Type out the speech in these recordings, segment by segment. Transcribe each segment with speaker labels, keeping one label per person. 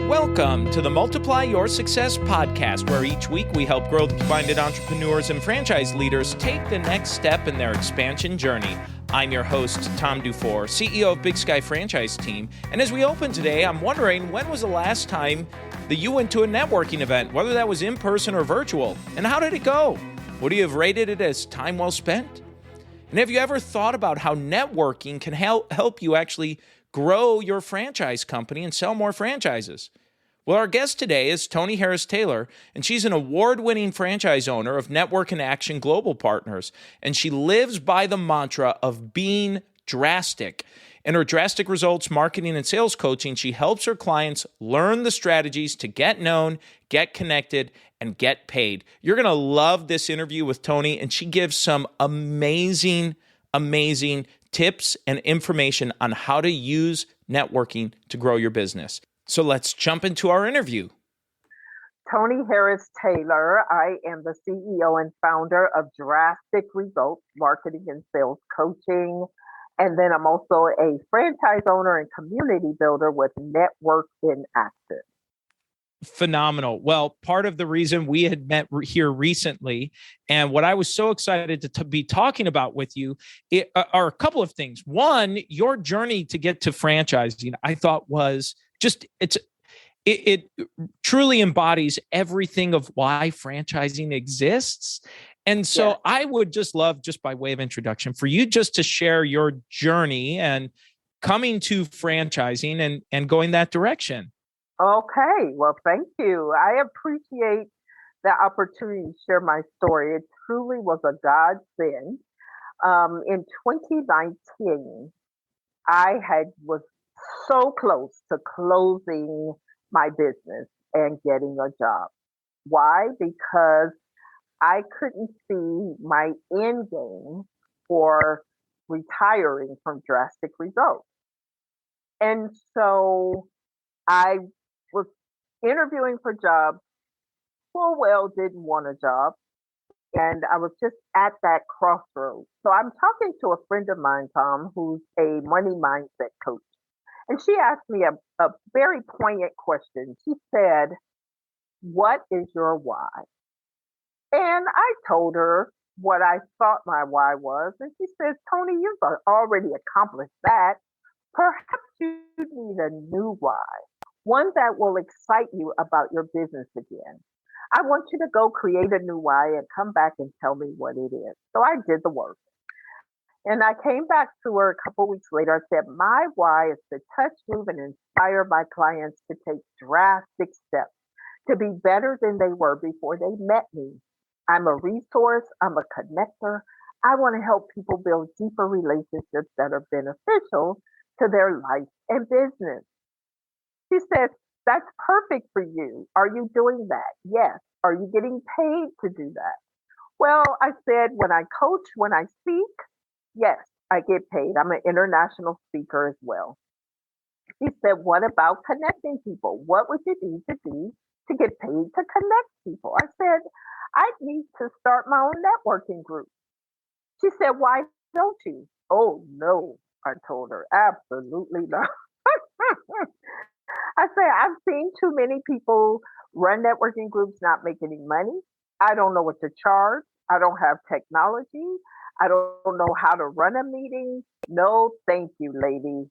Speaker 1: Welcome to the Multiply Your Success podcast, where each week we help growth-minded entrepreneurs and franchise leaders take the next step in their expansion journey. I'm your host, Tom Dufour, CEO of Big Sky Franchise Team. And as we open today, I'm wondering, when was the last time that you went to a networking event, whether that was in person or virtual? And how did it go? Would you have rated it as time well spent? And have you ever thought about how networking can help you actually grow your franchise company and sell more franchises? Well, our guest today is Toni Harris Taylor, and she's an award-winning franchise owner of Network in Action Global Partners, and she lives by the mantra of being drastic. In her Drastic Results Marketing and Sales Coaching, she helps her clients learn the strategies to get known, get connected, and get paid. You're going to love this interview with Toni, and she gives some amazing tips and information on how to use networking to grow your business. So let's jump into our interview.
Speaker 2: Toni Harris Taylor. I am the CEO and founder of Drastic Results Marketing and Sales Coaching. And then I'm also a franchise owner and community builder with Network in Action.
Speaker 1: Phenomenal. Well, part of the reason we had met here recently, and what I was so excited to be talking about with you are a couple of things. One, your journey to get to franchising, I thought was just, it truly embodies everything of why franchising exists. And so I would just love, just by way of introduction, for you just to share your journey and coming to franchising and going that direction.
Speaker 2: Okay, well, thank you. I appreciate the opportunity to share my story. It truly was a godsend. In 2019, I was so close to closing my business and getting a job. Why? Because I couldn't see my end game for retiring from Drastic Results. And so I was interviewing for jobs, full well didn't want a job. And I was just at that crossroads. So I'm talking to a friend of mine, Tom, who's a money mindset coach. And she asked me a very poignant question. She said, "What is your why?" And I told her what I thought my why was. And she says, "Toni, you've already accomplished that. Perhaps you need a new why, one that will excite you about your business again. I want you to go create a new why and come back and tell me what it is." So I did the work. And I came back to her a couple of weeks later. I said, "My why is to touch, move, and inspire my clients to take drastic steps to be better than they were before they met me. I'm a resource. I'm a connector. I want to help people build deeper relationships that are beneficial to their life and business." She said, "That's perfect for you. Are you doing that?" "Yes." "Are you getting paid to do that?" "Well," I said, "when I coach, when I speak, yes, I get paid. I'm an international speaker as well." She said, "What about connecting people? What would you need to do to get paid to connect people?" I said, "I need to start my own networking group." She said, "Why don't you?" "Oh, no," I told her. "Absolutely not." I say, "I've seen too many people run networking groups not make any money. I don't know what to charge. I don't have technology. I don't know how to run a meeting. No, thank you, lady."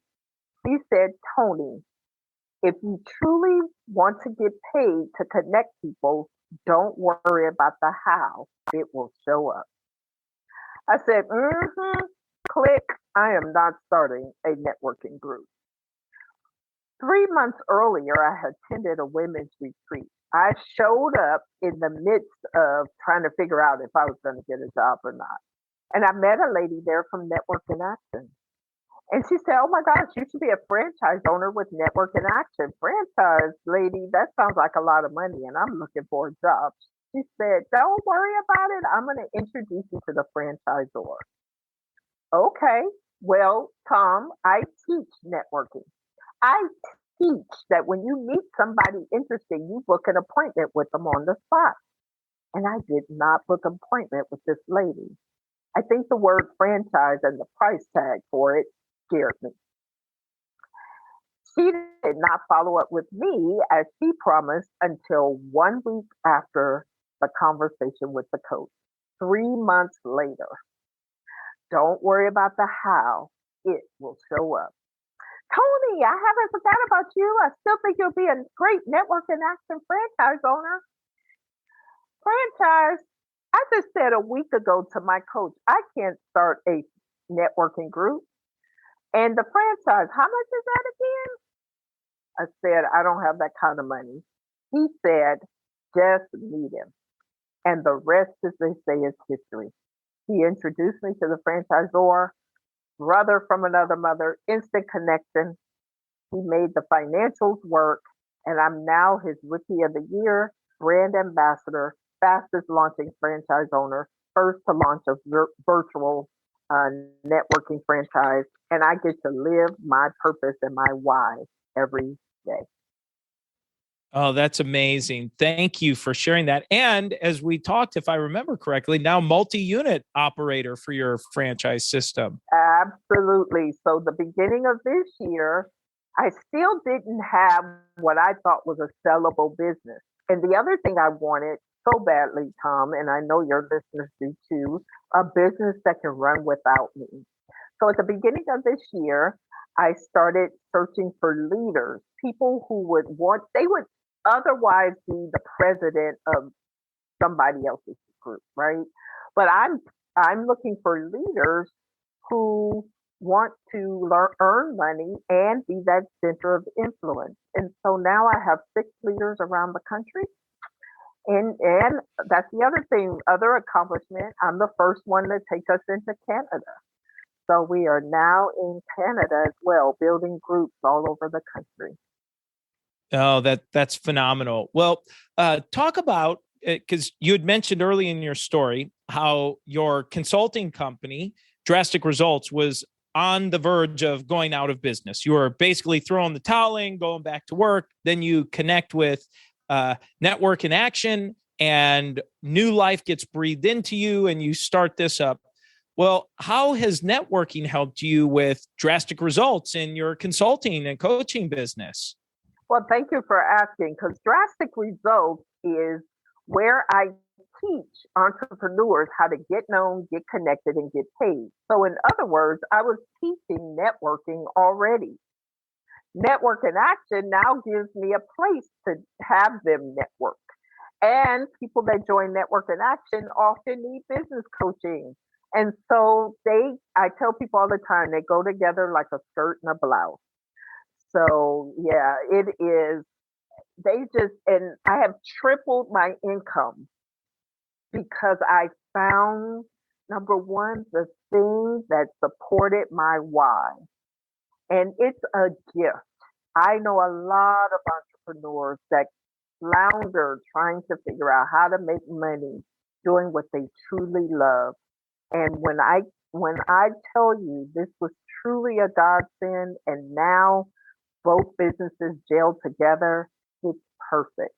Speaker 2: She said, "Toni, if you truly want to get paid to connect people, don't worry about the how. It will show up." I said, click. I am not starting a networking group. 3 months earlier, I had attended a women's retreat. I showed up in the midst of trying to figure out if I was going to get a job or not. And I met a lady there from Network in Action. And she said, "Oh my gosh, you should be a franchise owner with Network in Action." "Franchise, lady, that sounds like a lot of money and I'm looking for a job." She said, "Don't worry about it. I'm going to introduce you to the franchisor." Okay, well, Tom, I teach networking. I teach that when you meet somebody interesting, you book an appointment with them on the spot. And I did not book an appointment with this lady. I think the word franchise and the price tag for it scared me. She did not follow up with me as she promised until 1 week after the conversation with the coach. 3 months later, don't worry about the how, it will show up. Toni, I haven't forgot about you. I still think you'll be a great network and action franchise owner. Franchise, I just said a week ago to my coach, I can't start a networking group. And the franchise, how much is that again? I said, I don't have that kind of money. He said, just meet him. And the rest, as they say, is history. He introduced me to the franchisor, brother from another mother, instant connection. He made the financials work, and I'm now his Rookie of the Year, brand ambassador, fastest launching franchise owner, first to launch a virtual networking franchise, and I get to live my purpose and my why every day.
Speaker 1: Oh, that's amazing. Thank you for sharing that. And as we talked, if I remember correctly, now multi-unit operator for your franchise system.
Speaker 2: Absolutely. So the beginning of this year, I still didn't have what I thought was a sellable business. And the other thing I wanted so badly, Tom, and I know your listeners do too, a business that can run without me. So at the beginning of this year, I started searching for leaders, people who they would otherwise be the president of somebody else's group, right? But I'm looking for leaders who want to earn money and be that center of influence. And so now I have 6 leaders around the country. And that's the other accomplishment. I'm the first one to take us into Canada. So we are now in Canada as well, building groups all over the country.
Speaker 1: Oh, that's phenomenal. Well, talk about, because you had mentioned early in your story how your consulting company, Drastic Results, was on the verge of going out of business. You were basically throwing the towel in, going back to work. Then you connect with Network in Action, and new life gets breathed into you, and you start this up. Well, how has networking helped you with Drastic Results in your consulting and coaching business?
Speaker 2: Well, thank you for asking, because Drastic Results is where I teach entrepreneurs how to get known, get connected, and get paid. So in other words, I was teaching networking already. Network in Action now gives me a place to have them network. And people that join Network in Action often need business coaching. And so I tell people all the time, they go together like a skirt and a blouse. So yeah, it is. And I have tripled my income because I found, number one, the thing that supported my why. And it's a gift. I know a lot of entrepreneurs that flounder trying to figure out how to make money doing what they truly love. And when I tell you this was truly a godsend, and now both businesses gel together, it's perfect.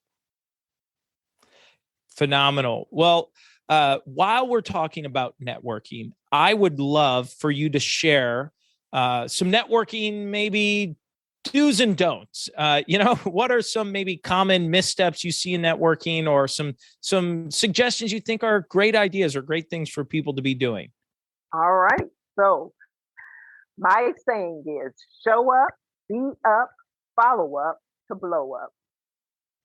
Speaker 1: Phenomenal. Well, while we're talking about networking, I would love for you to share some networking, maybe do's and don'ts. What are some maybe common missteps you see in networking, or some suggestions you think are great ideas or great things for people to be doing?
Speaker 2: All right. So my saying is show up, be up, follow up to blow up.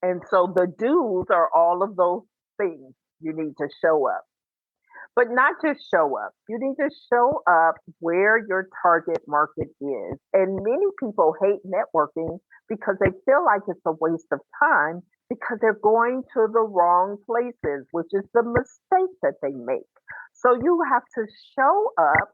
Speaker 2: And so the do's are all of those things you need to show up. But not just show up. You need to show up where your target market is. And many people hate networking because they feel like it's a waste of time because they're going to the wrong places, which is the mistake that they make. So you have to show up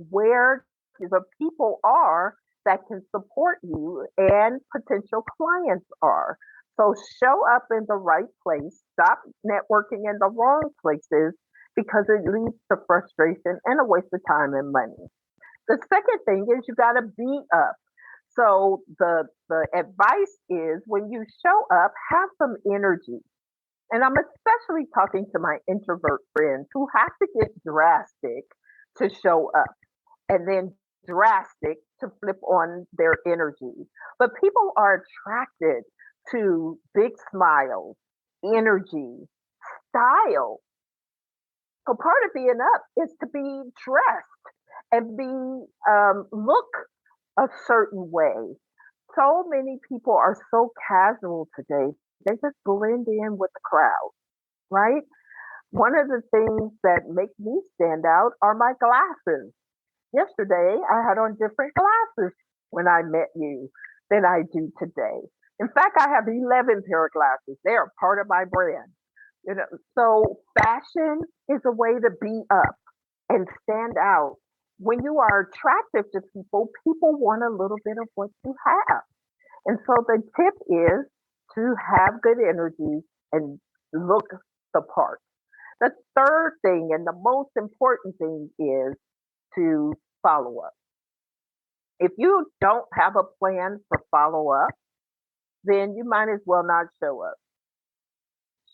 Speaker 2: where the people are that can support you and potential clients are. So show up in the right place, stop networking in the wrong places, because it leads to frustration and a waste of time and money. The second thing is you got to be up. So the advice is when you show up, have some energy. And I'm especially talking to my introvert friends who have to get drastic to show up, and then drastic to flip on their energy. But people are attracted to big smiles, energy, style. So part of being up is to be dressed and be look a certain way. So many people are so casual today. They just blend in with the crowd, right? One of the things that make me stand out are my glasses. Yesterday, I had on different glasses when I met you than I do today. In fact, I have 11 pair of glasses. They are part of my brand. You know, so fashion is a way to be up and stand out. When you are attractive to people, people want a little bit of what you have. And so the tip is to have good energy and look the part. The third thing and the most important thing is to follow up. If you don't have a plan for follow up, then you might as well not show up.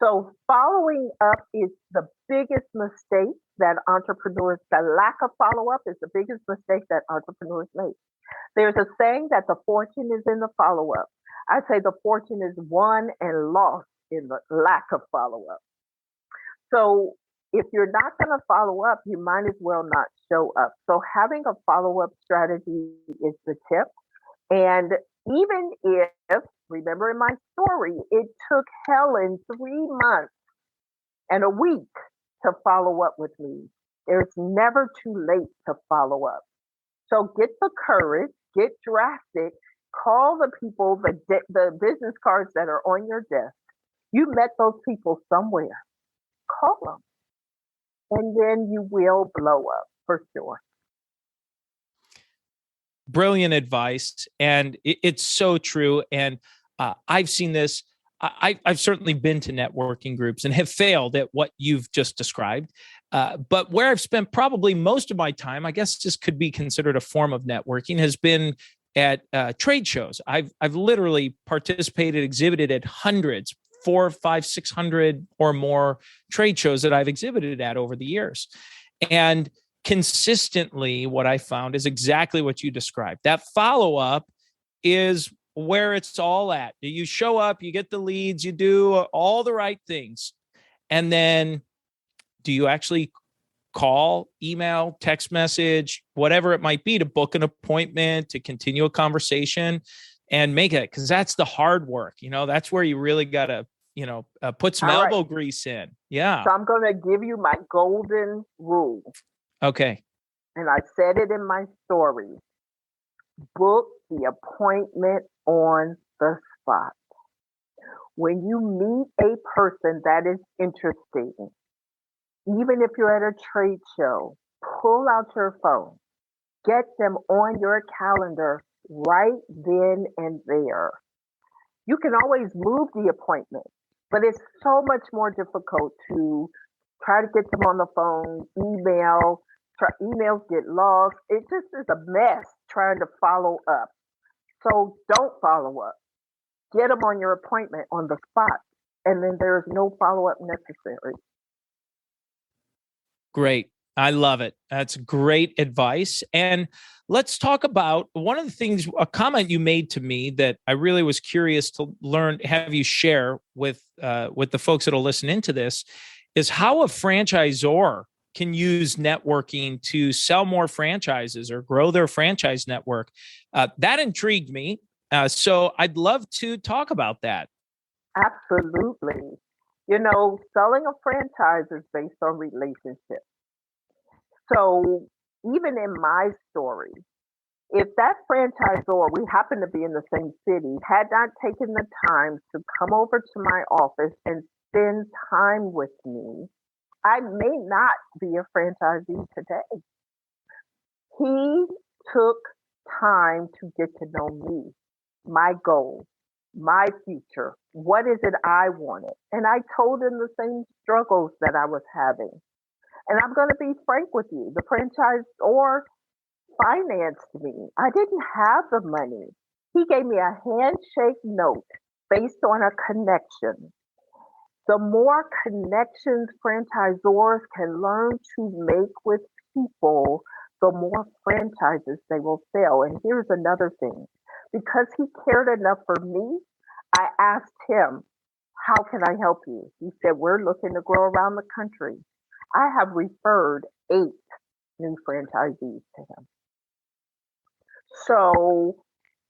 Speaker 2: So following up is the biggest mistake that entrepreneurs, the lack of follow up is the biggest mistake that entrepreneurs make. There's a saying that the fortune is in the follow up. I say the fortune is won and lost in the lack of follow up. So if you're not going to follow up, you might as well not show up. So having a follow up strategy is the tip. And even if, remember in my story, it took Helen 3 months and a week to follow up with me. There's never too late to follow up. So get the courage, get drastic, call the people, the business cards that are on your desk. You met those people somewhere. Call them. And then you will blow up for sure.
Speaker 1: Brilliant advice. And it's so true. And I've seen this. I've certainly been to networking groups and have failed at what you've just described. But where I've spent probably most of my time, I guess this could be considered a form of networking, has been at trade shows. I've literally participated, exhibited at hundreds, 400, 500, 600 or more trade shows that I've exhibited at over the years. And consistently, what I found is exactly what you described. That follow-up is where it's all at. You show up, you get the leads, you do all the right things. And then do you actually call, email, text message, whatever it might be to book an appointment, to continue a conversation and make it? Because that's the hard work. You know, that's where you really got to, put some elbow grease in. Yeah.
Speaker 2: So I'm going to give you my golden rule.
Speaker 1: Okay.
Speaker 2: And I said it in my story. Book the appointment on the spot. When you meet a person that is interesting, even if you're at a trade show, pull out your phone, get them on your calendar right then and there. You can always move the appointment, but it's so much more difficult to try to get them on the phone, emails get lost. It just is a mess trying to follow up. So don't follow up. Get them on your appointment on the spot, and then there's no follow-up necessary.
Speaker 1: Great. I love it. That's great advice. And let's talk about one of the things, a comment you made to me that I really was curious to learn, have you share with the folks that'll listen into this, is how a franchisor can use networking to sell more franchises or grow their franchise network. That intrigued me. So I'd love to talk about that.
Speaker 2: Absolutely. You know, selling a franchise is based on relationships. So even in my story, if that franchisor, we happen to be in the same city, had not taken the time to come over to my office and spend time with me, I may not be a franchisee today. He took time to get to know me, my goals, my future. What is it I wanted? And I told him the same struggles that I was having. And I'm going to be frank with you. The franchisor financed me. I didn't have the money. He gave me a handshake note based on a connection. The more connections franchisors can learn to make with people, the more franchises they will sell. And here's another thing. Because he cared enough for me, I asked him, how can I help you? He said, we're looking to grow around the country. I have referred 8 new franchisees to him. So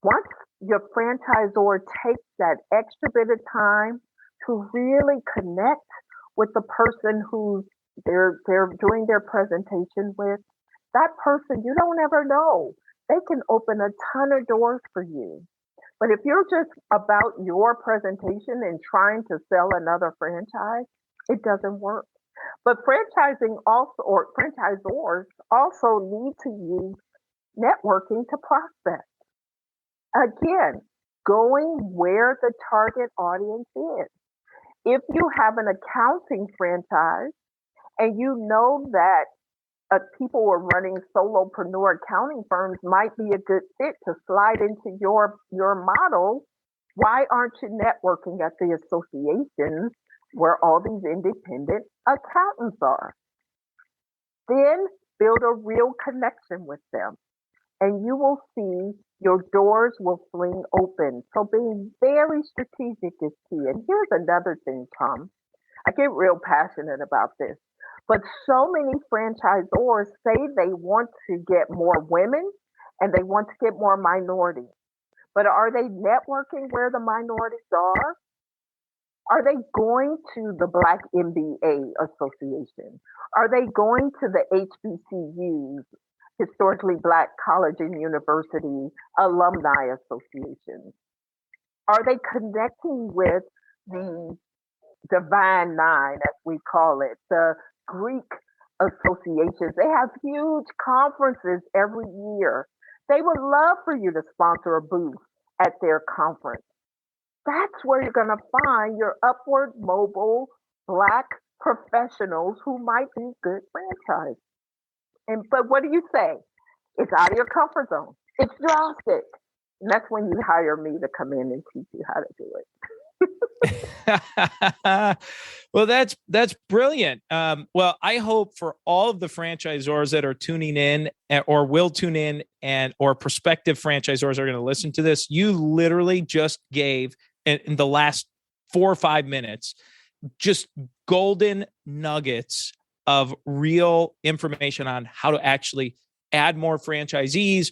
Speaker 2: once your franchisor takes that extra bit of time to really connect with the person who they're doing their presentation with, that person, you don't ever know. They can open a ton of doors for you. But if you're just about your presentation and trying to sell another franchise, it doesn't work. But franchising also, or franchisors also need to use networking to prospect. Again, going where the target audience is. If you have an accounting franchise and you know that people who are running solopreneur accounting firms might be a good fit to slide into your model, why aren't you networking at the associations where all these independent accountants are? Then build a real connection with them, and you will see your doors will fling open. So being very strategic is key. And here's another thing, Tom. I get real passionate about this. But so many franchisors say they want to get more women and they want to get more minorities. But are they networking where the minorities are? Are they going to the Black MBA Association? Are they going to the HBCUs, Historically Black College and University Alumni Associations? Are they connecting with the Divine Nine, as we call it, the Greek associations? They have huge conferences every year. They would love for you to sponsor a booth at their conference. That's where you're going to find your upward mobile Black professionals who might be good franchise. But what do you say? It's out of your comfort zone. It's drastic. And that's when you hire me to come in and teach you how to do it.
Speaker 1: Well, that's brilliant. Well, I hope for all of the franchisors that are tuning in or will tune in or prospective franchisors are going to listen to this, you literally just gave in the last 4 or 5 minutes, just golden nuggets of real information on how to actually add more franchisees,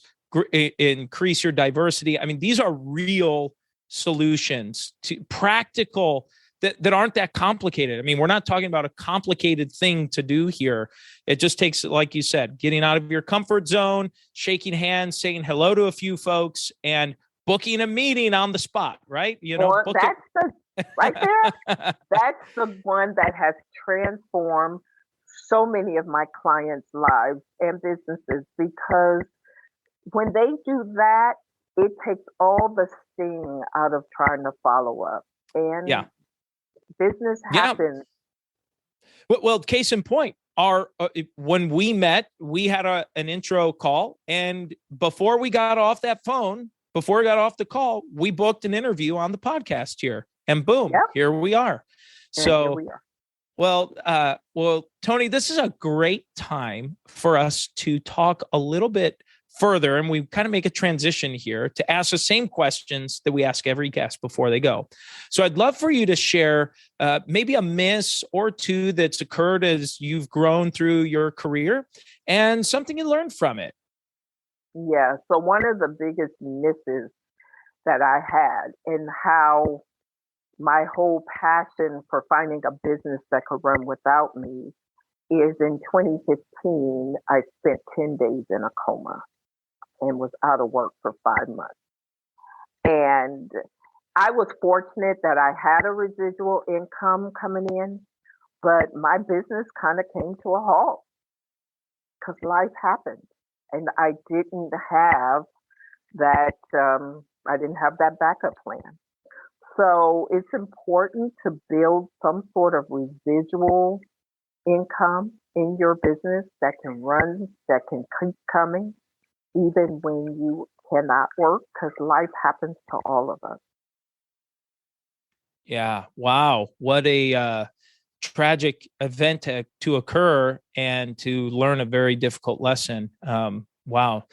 Speaker 1: increase your diversity. I mean, these are real solutions to practical that aren't that complicated. I mean, we're not talking about a complicated thing to do here. It just takes, like you said, getting out of your comfort zone, shaking hands, saying hello to a few folks, and booking a meeting on the spot, right?
Speaker 2: Right there. That's the one that has transformed so many of my clients' lives and businesses, because when they do that, it takes all the sting out of trying to follow up, and business happens.
Speaker 1: Well, case in point, when we met, we had an intro call, and before we got off the call, we booked an interview on the podcast here, and boom, here we are. Well, Toni, this is a great time for us to talk a little bit further, and we kind of make a transition here to ask the same questions that we ask every guest before they go. So I'd love for you to share maybe a miss or two that's occurred as you've grown through your career and something you learned from it.
Speaker 2: Yeah. So one of the biggest misses that I had, and how my whole passion for finding a business that could run without me, is in 2015, I spent 10 days in a coma and was out of work for 5 months. And I was fortunate that I had a residual income coming in, but my business kind of came to a halt because life happened. And I didn't have that, backup plan. So it's important to build some sort of residual income in your business that can run, that can keep coming, even when you cannot work, because life happens to all of us.
Speaker 1: Yeah. Wow. What a tragic event to occur and to learn a very difficult lesson. Wow.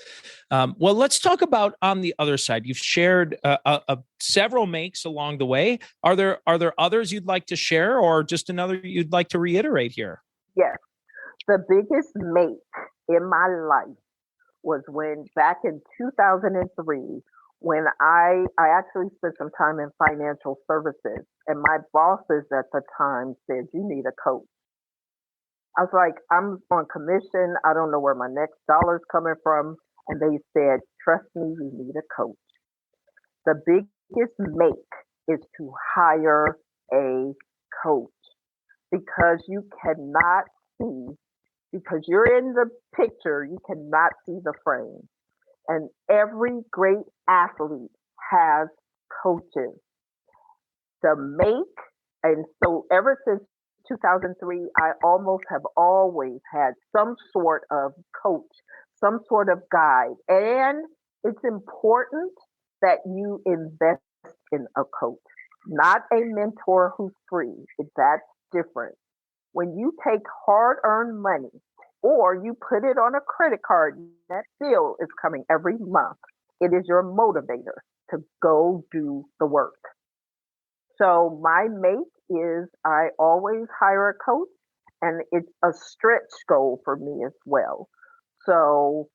Speaker 1: Well, let's talk about on the other side. You've shared several makes along the way. Are there others you'd like to share, or just another you'd like to reiterate here?
Speaker 2: Yes. The biggest make in my life was when back in 2003, when I actually spent some time in financial services, and my bosses at the time said, "You need a coach." I was like, "I'm on commission. I don't know where my next dollar's coming from." And they said, "Trust me, you need a coach." The biggest make is to hire a coach, because you cannot see, because you're in the picture, you cannot see the frame. And every great athlete has coaches. The make, and so ever since 2003, I almost have always had some sort of coach, some sort of guide. And it's important that you invest in a coach, not a mentor who's free. That's different. When you take hard earned money or you put it on a credit card, that bill is coming every month. It is your motivator to go do the work. So my make is I always hire a coach, and it's a stretch goal for me as well. So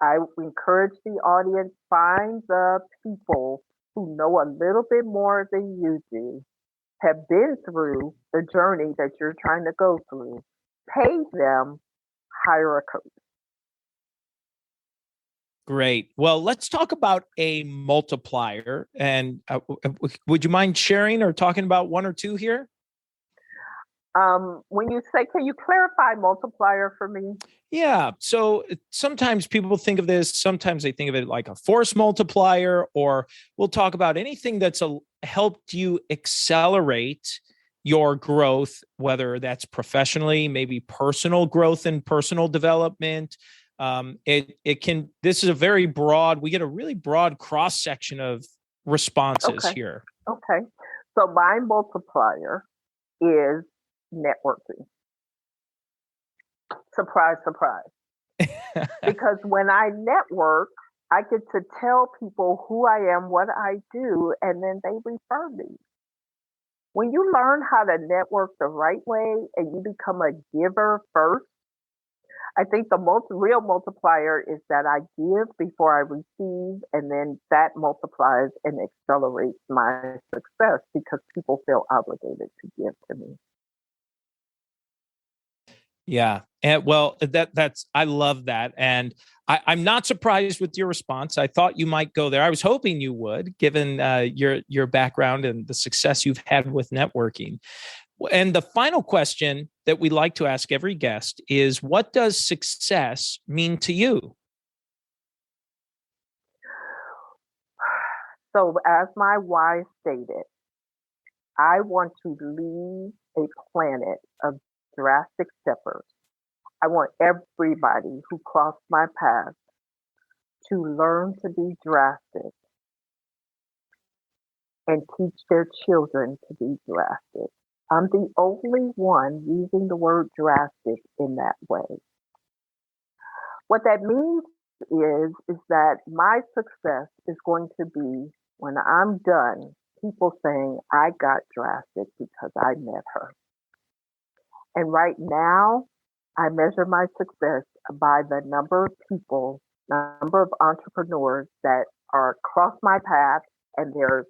Speaker 2: I encourage the audience, find the people who know a little bit more than you do, have been through the journey that you're trying to go through. Pay them, hire a coach.
Speaker 1: Great. Well, let's talk about a multiplier. And would you mind sharing or talking about one or two here?
Speaker 2: When you say, can you clarify multiplier for me?
Speaker 1: Yeah. So sometimes people think of this, sometimes they think of it like a force multiplier, or we'll talk about anything that's helped you accelerate your growth, whether that's professionally, maybe personal growth and personal development. This is a very broad, we get a really broad cross section of responses here.
Speaker 2: Okay. So my multiplier is networking. Surprise, surprise. Because when I network, I get to tell people who I am, what I do, and then they refer me. When you learn how to network the right way and you become a giver first, I think the real multiplier is that I give before I receive, and then that multiplies and accelerates my success because people feel obligated to give to me.
Speaker 1: Yeah. And well, I love that. And I'm not surprised with your response. I thought you might go there. I was hoping you would, given your background and the success you've had with networking. And the final question that we like to ask every guest is, what does success mean to you?
Speaker 2: So as my why stated, I want to leave a planet of drastic steppers. I want everybody who crossed my path to learn to be drastic and teach their children to be drastic. I'm the only one using the word drastic in that way. What that means is that my success is going to be, when I'm done, people saying, "I got drastic because I met her." And right now, I measure my success by the number of people, number of entrepreneurs that are across my path, and they're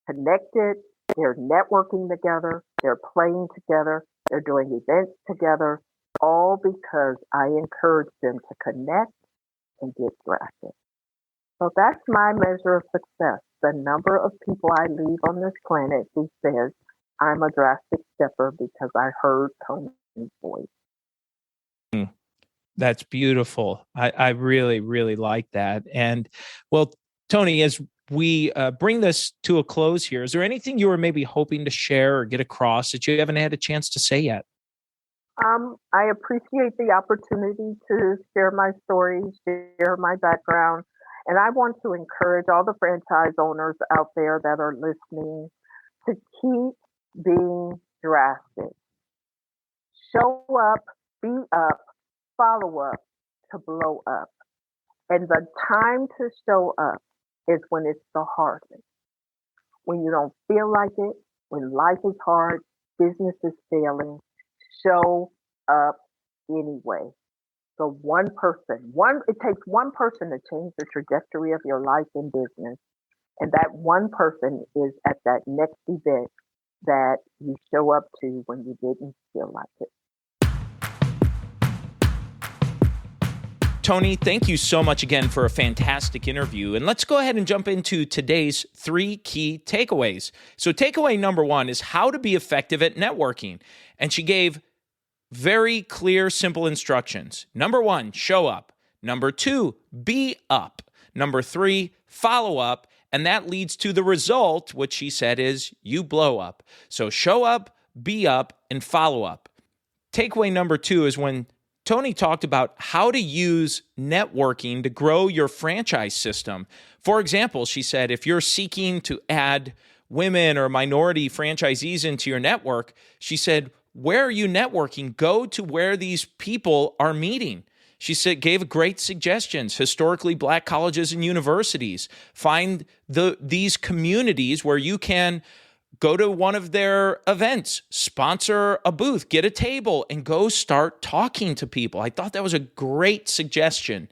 Speaker 2: connected, they're networking together, they're playing together, they're doing events together, all because I encourage them to connect and get drastic. So that's my measure of success, the number of people I leave on this planet who says, "I'm a drastic stepper because I heard Toni's voice."
Speaker 1: That's beautiful. I really, really like that. And well, Toni, as we bring this to a close here, is there anything you were maybe hoping to share or get across that you haven't had a chance to say yet?
Speaker 2: I appreciate the opportunity to share my story, share my background, and I want to encourage all the franchise owners out there that are listening to keep being Drastic. Show up, be up, follow up to blow up. And the time to show up is when it's the hardest. When you don't feel like it, when life is hard, business is failing, show up anyway. So it takes one person to change the trajectory of your life and business. And that one person is at that next event that you show up to when you didn't feel like it.
Speaker 1: Toni, thank you so much again for a fantastic interview. And let's go ahead and jump into today's 3 key takeaways. So takeaway number 1 is how to be effective at networking. And she gave very clear, simple instructions. Number 1, show up. Number 2, be up. Number 3, follow up. And that leads to the result, which she said is you blow up. So show up, be up, and follow up. Takeaway number 2 is when Toni talked about how to use networking to grow your franchise system. For example, she said, if you're seeking to add women or minority franchisees into your network, she said, where are you networking? Go to where these people are meeting. She said, gave great suggestions. Historically Black colleges and universities. Find these communities where you can go to one of their events, sponsor a booth, get a table, and go start talking to people. I thought that was a great suggestion.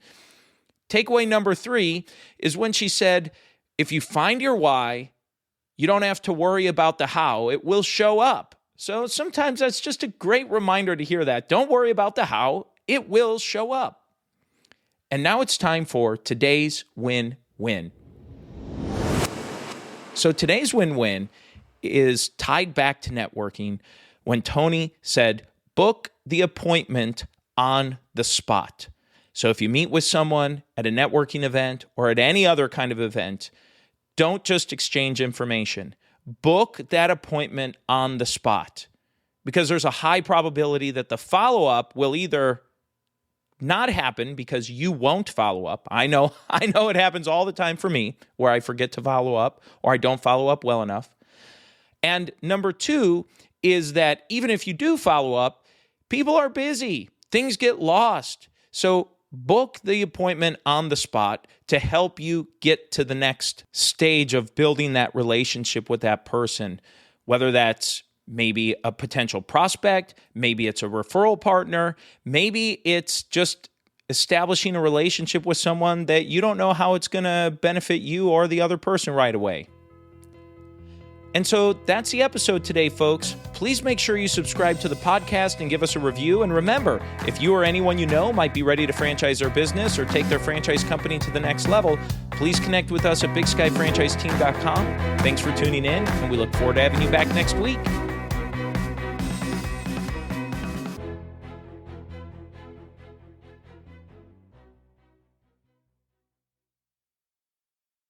Speaker 1: Takeaway number 3 is when she said, if you find your why, you don't have to worry about the how. It will show up. So sometimes that's just a great reminder to hear that. Don't worry about the how. It will show up. And now it's time for today's win-win. So today's win-win is tied back to networking when Toni said, book the appointment on the spot. So if you meet with someone at a networking event or at any other kind of event, don't just exchange information. Book that appointment on the spot because there's a high probability that the follow-up will either not happen because you won't follow up. I know it happens all the time for me where I forget to follow up or I don't follow up well enough. And number 2 is that even if you do follow up, people are busy. Things get lost. So book the appointment on the spot to help you get to the next stage of building that relationship with that person, whether that's maybe a potential prospect, maybe it's a referral partner, maybe it's just establishing a relationship with someone that you don't know how it's going to benefit you or the other person right away. And so that's the episode today, folks. Please make sure you subscribe to the podcast and give us a review. And remember, if you or anyone you know might be ready to franchise their business or take their franchise company to the next level, please connect with us at BigSkyFranchiseTeam.com. Thanks for tuning in, and we look forward to having you back next week.